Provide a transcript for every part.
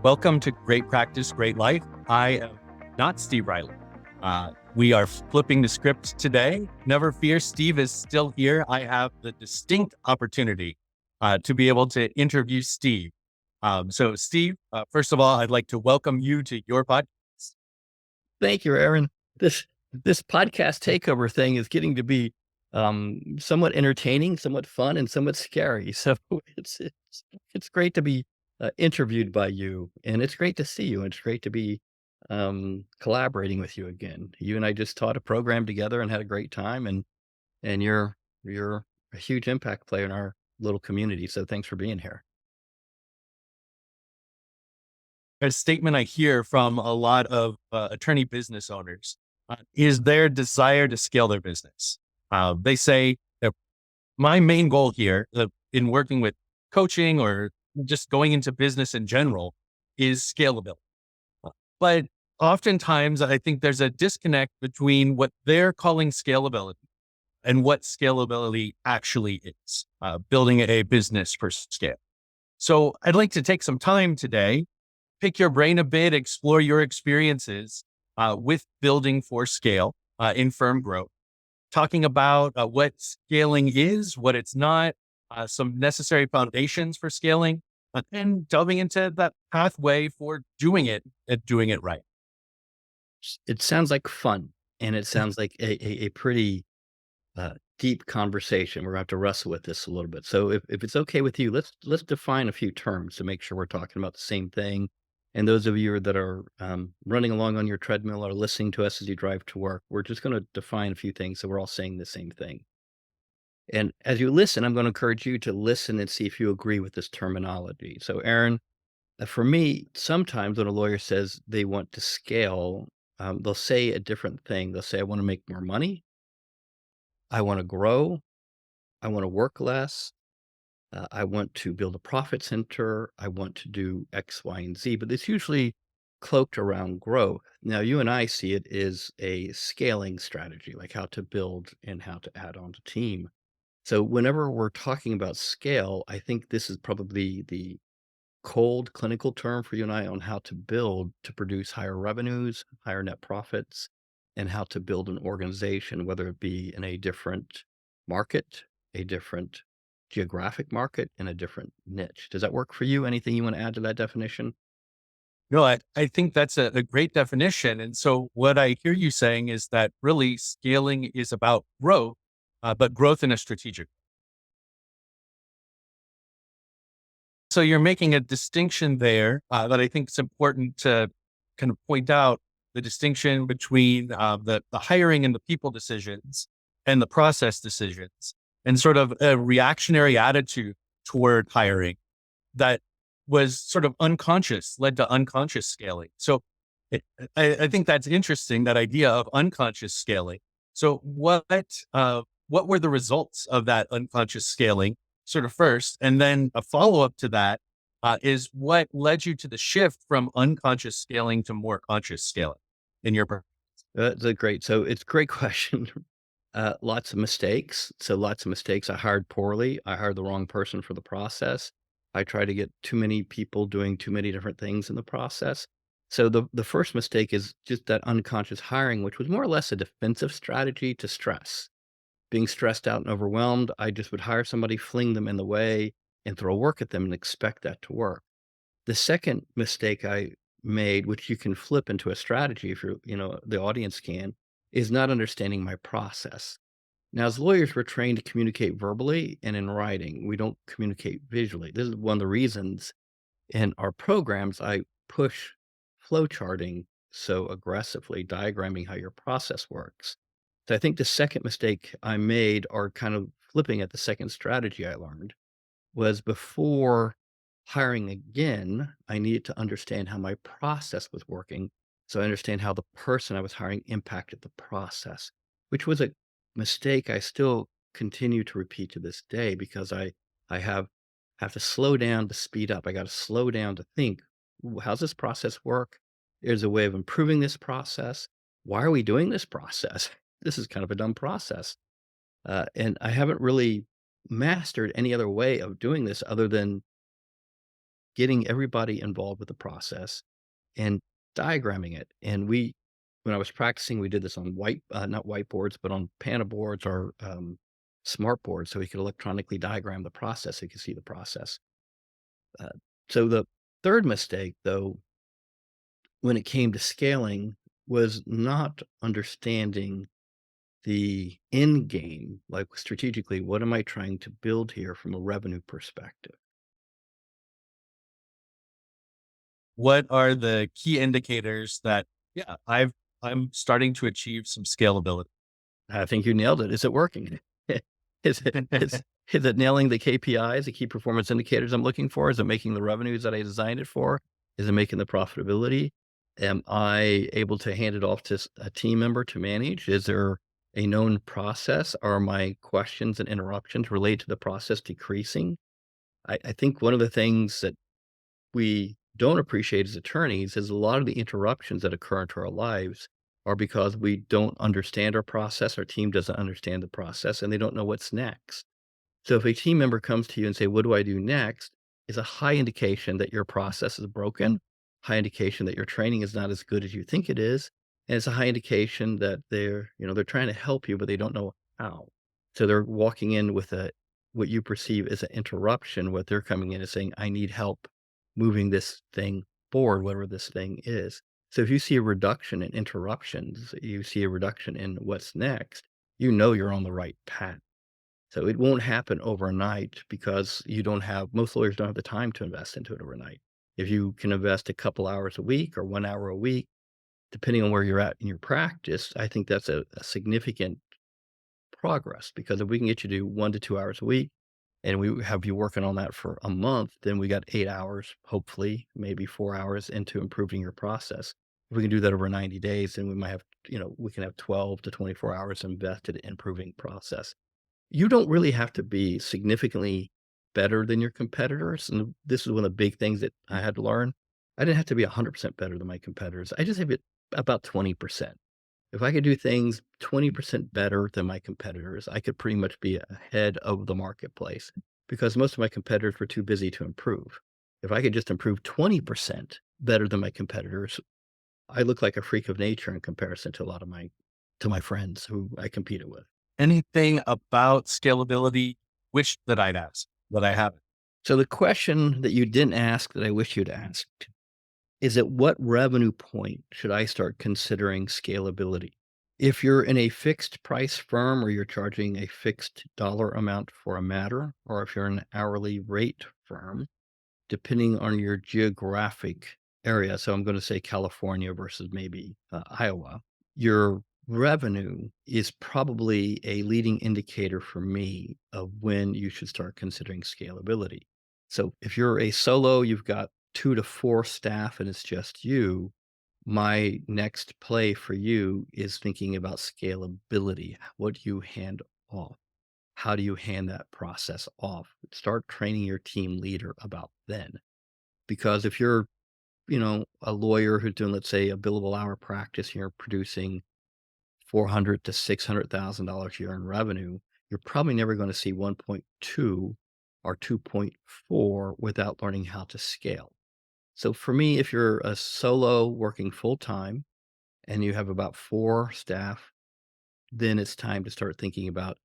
Welcome to Great Practice, Great Life. I am not Steve Riley. We are flipping the script today. Never fear, Steve is still here. I have the distinct opportunity to be able to interview Steve. So Steve, first of all, I'd like to welcome you to your podcast. Thank you, Aaron. This podcast takeover thing is getting to be somewhat entertaining, somewhat fun, and somewhat scary. So it's great to be interviewed by you, and it's great to see you, and it's great to be collaborating with you again. You and I just taught a program together and had a great time, and you're a huge impact player in our little community. So thanks for being here. A statement I hear from a lot of attorney business owners is their desire to scale their business. They say that my main goal here in working with coaching or just going into business in general is scalability. But oftentimes I think there's a disconnect between what they're calling scalability and what scalability actually is, building a business for scale. So I'd like to take some time today, pick your brain a bit, explore your experiences with building for scale in firm growth, talking about what scaling is, what it's not, some necessary foundations for scaling, and delving into that pathway for doing it and doing it right. It sounds like fun, and it sounds like a pretty deep conversation. We're going to have to wrestle with this a little bit. So if it's okay with you, let's define a few terms to make sure we're talking about the same thing. And those of you that are running along on your treadmill or listening to us as you drive to work, we're just going to define a few things so we're all saying the same thing. And as you listen, I'm going to encourage you to listen and see if you agree with this terminology. So, Aaron, for me, sometimes when a lawyer says they want to scale, they'll say a different thing. They'll say, I want to make more money. I want to grow. I want to work less. I want to build a profit center. I want to do X, Y, and Z. But it's usually cloaked around growth. Now, you and I see it as a scaling strategy, like how to build and how to add on to team. So whenever we're talking about scale, I think this is probably the cold clinical term for you and I on how to build to produce higher revenues, higher net profits, and how to build an organization, whether it be in a different market, a different geographic market, and a different niche. Does that work for you? Anything you want to add to that definition? No, I think that's a great definition. And so what I hear you saying is that really scaling is about growth, but growth in a strategic. So you're making a distinction there that I think is important to kind of point out the distinction between the hiring and the people decisions and the process decisions, and sort of a reactionary attitude toward hiring that was sort of unconscious, led to unconscious scaling. So it, I think that's interesting, that idea of unconscious scaling. So what were the results of that unconscious scaling sort of first? And then a follow-up to that is what led you to the shift from unconscious scaling to more conscious scaling in your. So it's a great question. Lots of mistakes. So lots of mistakes. I hired poorly. I hired the wrong person for the process. I tried to get too many people doing too many different things in the process. So the first mistake is just that unconscious hiring, which was more or less a defensive strategy to stress. Being stressed out and overwhelmed, I just would hire somebody, fling them in the way, and throw work at them and expect that to work. The second mistake I made, which you can flip into a strategy if the audience can, is not understanding my process. Now, as lawyers, we're trained to communicate verbally and in writing. We don't communicate visually. This is one of the reasons in our programs I push flow charting so aggressively, diagramming how your process works. So I think the second mistake I made, or kind of flipping at the second strategy I learned, was before hiring again, I needed to understand how my process was working. So I understand how the person I was hiring impacted the process, which was a mistake I still continue to repeat to this day because I have to slow down to speed up. I got to slow down to think, how's this process work? There's a way of improving this process. Why are we doing this process? This is kind of a dumb process. And I haven't really mastered any other way of doing this other than getting everybody involved with the process and diagramming it. And when I was practicing, we did this on not whiteboards, but on Panda boards or smart boards, so we could electronically diagram the process. So you could see the process. Uh, so the third mistake, though, when it came to scaling, was not understanding the end game, like strategically, what am I trying to build here from a revenue perspective? What are the key indicators that, yeah, I'm starting to achieve some scalability? I think you nailed it. Is it working? Is it is it nailing the KPIs, the key performance indicators I'm looking for? Is it making the revenues that I designed it for? Is it making the profitability? Am I able to hand it off to a team member to manage? Is there a known process? Are my questions and interruptions related to the process decreasing? I think one of the things that we don't appreciate as attorneys is a lot of the interruptions that occur into our lives are because we don't understand our process, our team doesn't understand the process, and they don't know what's next. So if a team member comes to you and say, "What do I do next?" is a high indication that your process is broken, high indication that your training is not as good as you think it is, and it's a high indication that they're trying to help you, but they don't know how. So they're walking in with a what you perceive as an interruption, what they're coming in and saying, "I need help moving this thing forward, whatever this thing is." So if you see a reduction in interruptions, you see a reduction in what's next, you know you're on the right path. So it won't happen overnight because you don't have most lawyers don't have the time to invest into it overnight. If you can invest a couple hours a week or 1 hour a week, depending on where you're at in your practice, I think that's a significant progress because if we can get you to 1 to 2 hours a week and we have you working on that for a month, then we got 8 hours, hopefully, maybe 4 hours into improving your process. If we can do that over 90 days, then we might have, we can have 12 to 24 hours invested in improving process. You don't really have to be significantly better than your competitors, and this is one of the big things that I had to learn. I didn't have to be 100% better than my competitors. I just have it about 20%. If I could do things 20% better than my competitors, I could pretty much be ahead of the marketplace because most of my competitors were too busy to improve. If I could just improve 20% better than my competitors, I look like a freak of nature in comparison to a lot of my friends who I competed with. Anything about scalability wish that I'd asked that I haven't? So the question that you didn't ask that I wish you'd asked is at what revenue point should I start considering scalability? If you're in a fixed price firm where you're charging a fixed dollar amount for a matter, or if you're an hourly rate firm, depending on your geographic area. So I'm going to say California versus maybe Iowa. Your revenue is probably a leading indicator for me of when you should start considering scalability. So if you're a solo, you've got 2 to 4 staff and it's just you. My next play for you is thinking about scalability. What do you hand off? How do you hand that process off? Start training your team leader about then. Because if you're, a lawyer who's doing, let's say, a billable hour practice, and you're producing 400 to $600,000 a year in revenue, you're probably never going to see 1.2 or 2.4 without learning how to scale. So for me, if you're a solo working full time and you have about 4 staff, then it's time to start thinking about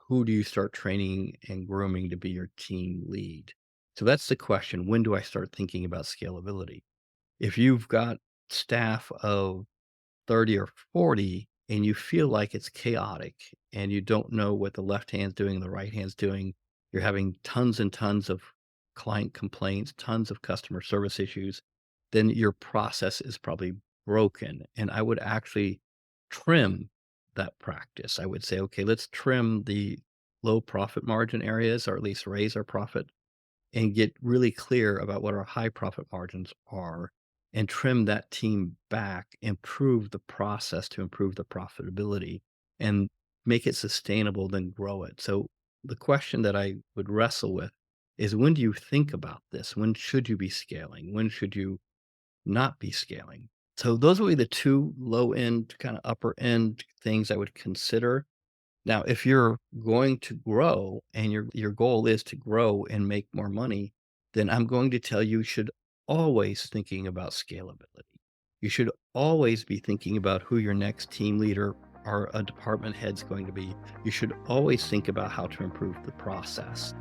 who do you start training and grooming to be your team lead. So that's the question. When do I start thinking about scalability? If you've got staff of 30 or 40 and you feel like it's chaotic and you don't know what the left hand's doing and the right hand's doing, you're having tons and tons of client complaints, tons of customer service issues, then your process is probably broken. And I would actually trim that practice. I would say, okay, let's trim the low profit margin areas or at least raise our profit and get really clear about what our high profit margins are and trim that team back, improve the process to improve the profitability and make it sustainable, then grow it. So the question that I would wrestle with is when do you think about this? When should you be scaling? When should you not be scaling? So those would be the two low end, kind of upper end things I would consider. Now, if you're going to grow and your goal is to grow and make more money, then I'm going to tell you should always thinking about scalability. You should always be thinking about who your next team leader or a department head's going to be. You should always think about how to improve the process.